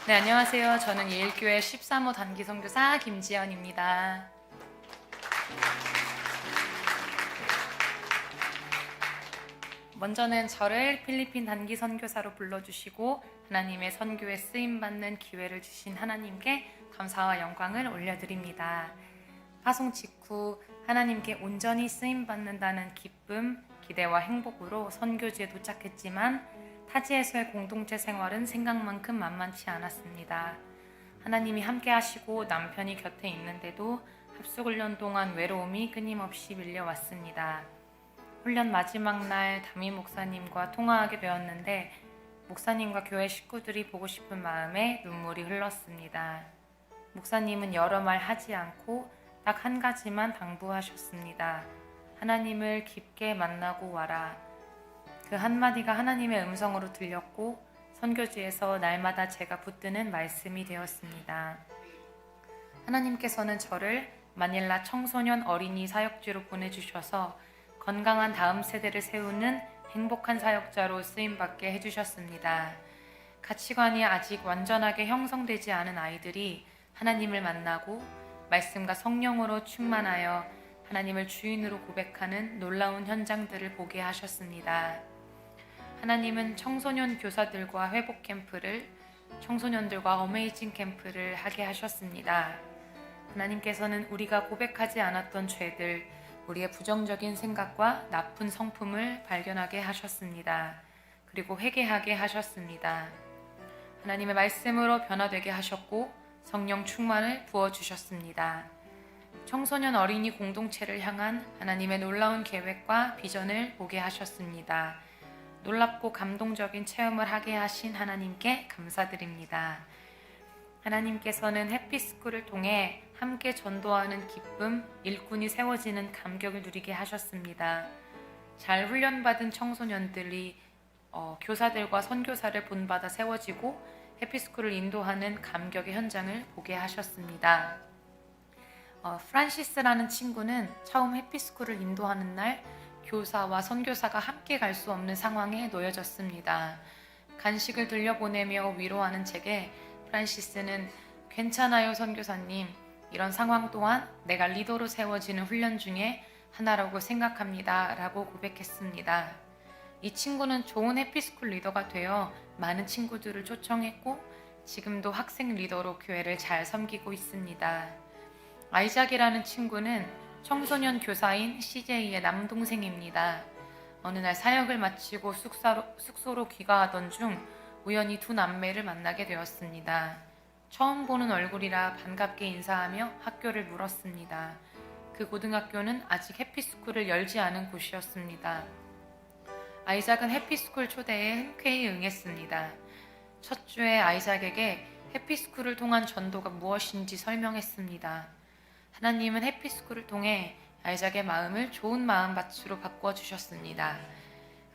네, 안녕하세요. 저는 예일교회 13호 단기 선교사 김지연입니다. 먼저는 저를 필리핀 단기 선교사로 불러주시고 하나님의 선교에 쓰임받는 기회를 주신 하나님께 감사와 영광을 올려드립니다. 파송 직후 하나님께 온전히 쓰임받는다는 기쁨, 기대와 행복으로 선교지에 도착했지만 타지에서의 공동체 생활은 생각만큼 만만치 않았습니다. 하나님이 함께 하시고 남편이 곁에 있는데도 합숙훈련 동안 외로움이 끊임없이 밀려왔습니다. 훈련 마지막 날 담임 목사님과 통화하게 되었는데 목사님과 교회 식구들이 보고 싶은 마음에 눈물이 흘렀습니다. 목사님은 여러 말 하지 않고 딱 한 가지만 당부하셨습니다. 하나님을 깊게 만나고 와라. 그 한마디가 하나님의 음성으로 들렸고 선교지에서 날마다 제가 붙드는 말씀이 되었습니다. 하나님께서는 저를 마닐라 청소년 어린이 사역지로 보내주셔서 건강한 다음 세대를 세우는 행복한 사역자로 쓰임받게 해주셨습니다. 가치관이 아직 완전하게 형성되지 않은 아이들이 하나님을 만나고 말씀과 성령으로 충만하여 하나님을 주인으로 고백하는 놀라운 현장들을 보게 하셨습니다. 하나님은 청소년 교사들과 회복 캠프를, 청소년들과 어메이징 캠프를 하게 하셨습니다. 하나님께서는 우리가 고백하지 않았던 죄들, 우리의 부정적인 생각과 나쁜 성품을 발견하게 하셨습니다. 그리고 회개하게 하셨습니다. 하나님의 말씀으로 변화되게 하셨고 성령 충만을 부어주셨습니다. 청소년 어린이 공동체를 향한 하나님의 놀라운 계획과 비전을 보게 하셨습니다. 놀랍고 감동적인 체험을 하게 하신 하나님께 감사드립니다. 하나님께서는 해피스쿨을 통해 함께 전도하는 기쁨, 일꾼이 세워지는 감격을 누리게 하셨습니다. 잘 훈련받은 청소년들이 교사들과 선교사를 본받아 세워지고 해피스쿨을 인도하는 감격의 현장을 보게 하셨습니다. 프란시스라는 친구는 처음 해피스쿨을 인도하는 날 교사와 선교사가 함께 갈 수 없는 상황에 놓여졌습니다. 간식을 들려보내며 위로하는 제게 프란시스는 괜찮아요 선교사님, 이런 상황 또한 내가 리더로 세워지는 훈련 중에 하나라고 생각합니다 라고 고백했습니다. 이 친구는 좋은 해피스쿨 리더가 되어 많은 친구들을 초청했고 지금도 학생 리더로 교회를 잘 섬기고 있습니다. 아이작이라는 친구는 청소년 교사인 CJ의 남동생입니다. 어느 날 사역을 마치고 숙소로 귀가하던 중 우연히 두 남매를 만나게 되었습니다. 처음 보는 얼굴이라 반갑게 인사하며 학교를 물었습니다. 그 고등학교는 아직 해피스쿨을 열지 않은 곳이었습니다. 아이작은 해피스쿨 초대에 흔쾌히 응했습니다. 첫 주에 아이작에게 해피스쿨을 통한 전도가 무엇인지 설명했습니다. 하나님은 해피스쿨을 통해 아이작의 마음을 좋은 마음밭으로 바꿔주셨습니다.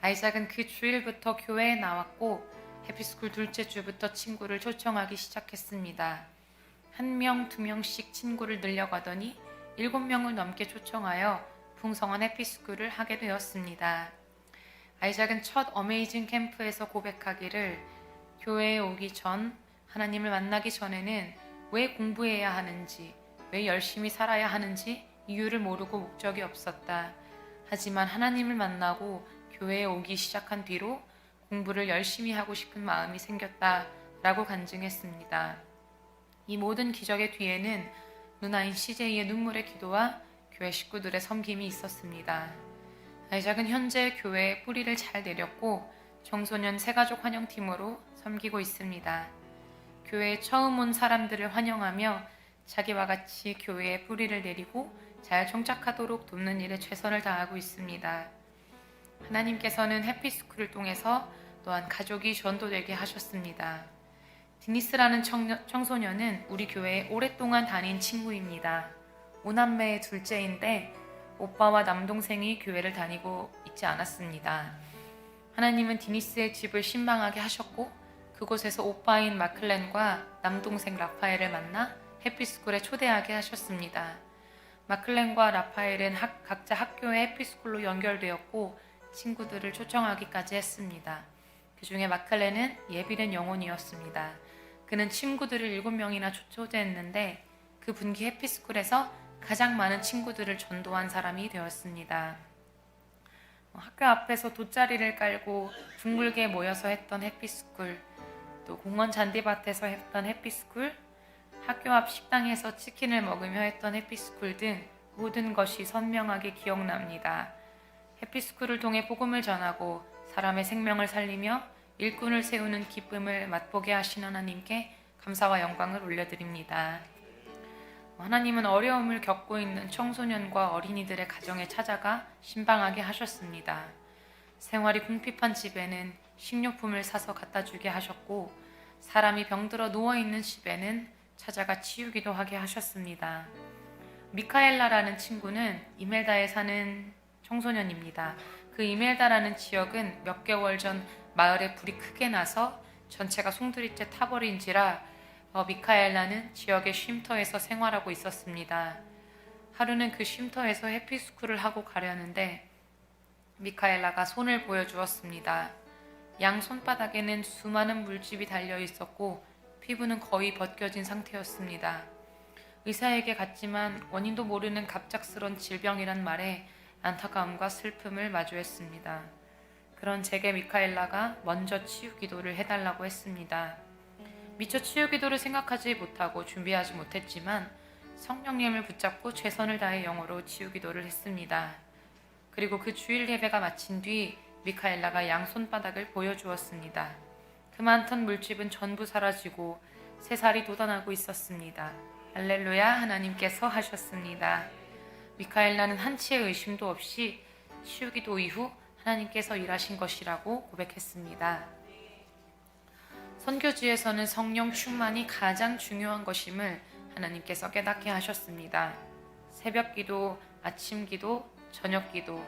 아이작은 그 주일부터 교회에 나왔고 해피스쿨 둘째 주부터 친구를 초청하기 시작했습니다. 1명, 2명씩 친구를 늘려가더니 7명을 넘게 초청하여 풍성한 해피스쿨을 하게 되었습니다. 아이작은 첫 어메이징 캠프에서 고백하기를 교회에 오기 전, 하나님을 만나기 전에는 왜 공부해야 하는지, 왜 열심히 살아야 하는지 이유를 모르고 목적이 없었다. 하지만 하나님을 만나고 교회에 오기 시작한 뒤로 공부를 열심히 하고 싶은 마음이 생겼다 라고 간증했습니다. 이 모든 기적의 뒤에는 누나인 CJ의 눈물의 기도와 교회 식구들의 섬김이 있었습니다. 아이작은 현재 교회에 뿌리를 잘 내렸고 청소년 새가족 환영팀으로 섬기고 있습니다. 교회에 처음 온 사람들을 환영하며 자기와 같이 교회에 뿌리를 내리고 잘 청착하도록 돕는 일에 최선을 다하고 있습니다. 하나님께서는 해피스쿨을 통해서 또한 가족이 전도되게 하셨습니다. 디니스라는 청소년은 우리 교회에 오랫동안 다닌 친구입니다. 5남매의 둘째인데 오빠와 남동생이 교회를 다니고 있지 않았습니다. 하나님은 디니스의 집을 신방하게 하셨고 그곳에서 오빠인 마클렌과 남동생 라파엘을 만나 해피스쿨에 초대하게 하셨습니다. 마클렌과 라파엘은 각자 학교의 해피스쿨로 연결되었고 친구들을 초청하기까지 했습니다. 그 중에 마클렌은 예비된 영혼이었습니다. 그는 친구들을 7명이나 초대했는데 그 분기 해피스쿨에서 가장 많은 친구들을 전도한 사람이 되었습니다. 학교 앞에서 돗자리를 깔고 둥글게 모여서 했던 해피스쿨, 또 공원 잔디밭에서 했던 해피스쿨, 학교 앞 식당에서 치킨을 먹으며 했던 해피스쿨 등 모든 것이 선명하게 기억납니다. 해피스쿨을 통해 복음을 전하고 사람의 생명을 살리며 일꾼을 세우는 기쁨을 맛보게 하신 하나님께 감사와 영광을 올려드립니다. 하나님은 어려움을 겪고 있는 청소년과 어린이들의 가정에 찾아가 신방하게 하셨습니다. 생활이 궁핍한 집에는 식료품을 사서 갖다 주게 하셨고, 사람이 병들어 누워있는 집에는 찾아가 치유기도 하게 하셨습니다. 미카엘라라는 친구는 이멜다에 사는 청소년입니다. 그 이멜다라는 지역은 몇 개월 전 마을에 불이 크게 나서 전체가 송두리째 타버린지라 미카엘라는 지역의 쉼터에서 생활하고 있었습니다. 하루는 그 쉼터에서 해피스쿨을 하고 가려는데 미카엘라가 손을 보여주었습니다. 양 손바닥에는 수많은 물집이 달려 있었고 피부는 거의 벗겨진 상태였습니다. 의사에게 갔지만 원인도 모르는 갑작스런 질병이란 말에 안타까움과 슬픔을 마주했습니다. 그런 제게 미카엘라가 먼저 치유 기도를 해달라고 했습니다. 미처 치유 기도를 생각하지 못하고 준비하지 못했지만 성령님을 붙잡고 최선을 다해 영어로 치유 기도를 했습니다. 그리고 그 주일 예배가 마친 뒤 미카엘라가 양손바닥을 보여주었습니다. 그 많던 물집은 전부 사라지고 새살이 돋아나고 있었습니다. 할렐루야, 하나님께서 하셨습니다. 미카엘라는 한치의 의심도 없이 치유 기도 이후 하나님께서 일하신 것이라고 고백했습니다. 선교지에서는 성령 충만이 가장 중요한 것임을 하나님께서 깨닫게 하셨습니다. 새벽 기도, 아침 기도, 저녁 기도,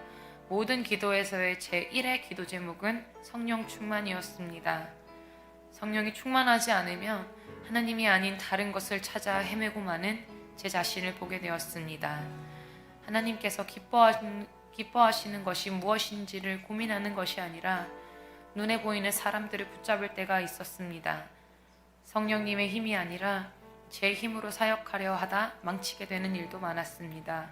모든 기도에서의 제1의 기도 제목은 성령 충만이었습니다. 성령이 충만하지 않으면 하나님이 아닌 다른 것을 찾아 헤매고 마는 제 자신을 보게 되었습니다. 하나님께서 기뻐하시는 것이 무엇인지를 고민하는 것이 아니라 눈에 보이는 사람들을 붙잡을 때가 있었습니다. 성령님의 힘이 아니라 제 힘으로 사역하려 하다 망치게 되는 일도 많았습니다.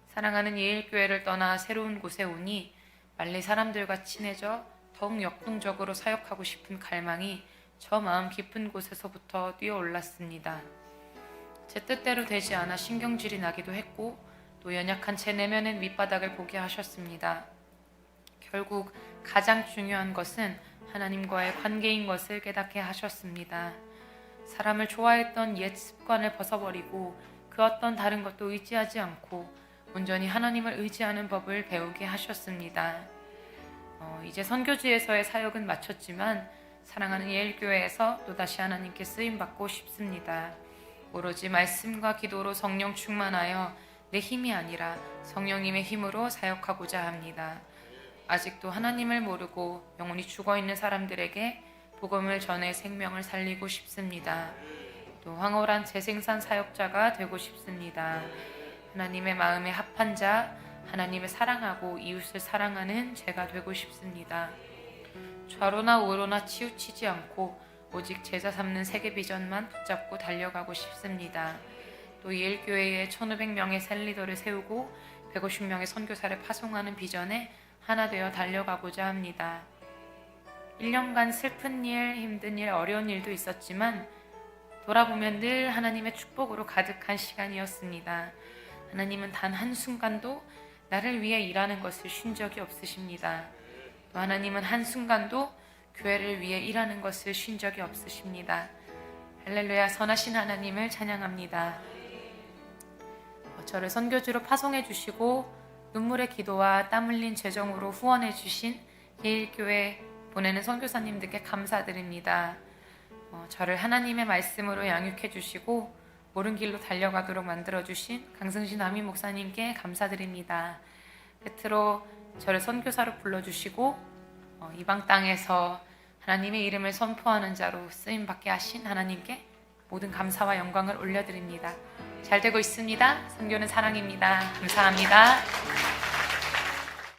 사랑하는 예일교회를 떠나 새로운 곳에 오니 빨리 사람들과 친해져 더욱 역동적으로 사역하고 싶은 갈망이 저 마음 깊은 곳에서부터 뛰어올랐습니다. 제 뜻대로 되지 않아 신경질이 나기도 했고 또 연약한 제 내면의 밑바닥을 보게 하셨습니다. 결국 가장 중요한 것은 하나님과의 관계인 것을 깨닫게 하셨습니다. 사람을 좋아했던 옛 습관을 벗어버리고 그 어떤 다른 것도 의지하지 않고 온전히 하나님을 의지하는 법을 배우게 하셨습니다. 이제 선교지에서의 사역은 마쳤지만 사랑하는 예일교회에서 또다시 하나님께 쓰임받고 싶습니다. 오로지 말씀과 기도로 성령 충만하여 내 힘이 아니라 성령님의 힘으로 사역하고자 합니다. 아직도 하나님을 모르고 영혼이 죽어있는 사람들에게 복음을 전해 생명을 살리고 싶습니다. 또 황홀한 재생산 사역자가 되고 싶습니다. 하나님의 마음에 합한 자, 하나님을 사랑하고 이웃을 사랑하는 제가 되고 싶습니다. 좌로나 우로나 치우치지 않고 오직 제자 삼는 세계 비전만 붙잡고 달려가고 싶습니다. 또 예일교회에 1500명의 셀리더를 세우고 150명의 선교사를 파송하는 비전에 하나 되어 달려가고자 합니다. 1년간 슬픈 일, 힘든 일, 어려운 일도 있었지만 돌아보면 늘 하나님의 축복으로 가득한 시간이었습니다. 하나님은 단 한순간도 나를 위해 일하는 것을 쉰 적이 없으십니다. 또 하나님은 한순간도 교회를 위해 일하는 것을 쉰 적이 없으십니다. 할렐루야, 선하신 하나님을 찬양합니다. 저를 선교지로 파송해 주시고 눈물의 기도와 땀 흘린 재정으로 후원해 주신 예일교회 보내는 선교사님들께 감사드립니다. 저를 하나님의 말씀으로 양육해 주시고 옳은 길로 달려가도록 만들어 주신 강승신 아미 목사님께 감사드립니다. 끝으로 저를 선교사로 불러주시고 이방 땅에서 하나님의 이름을 선포하는 자로 쓰임받게 하신 하나님께 모든 감사와 영광을 올려드립니다. 잘 되고 있습니다. 선교는 사랑입니다. 감사합니다.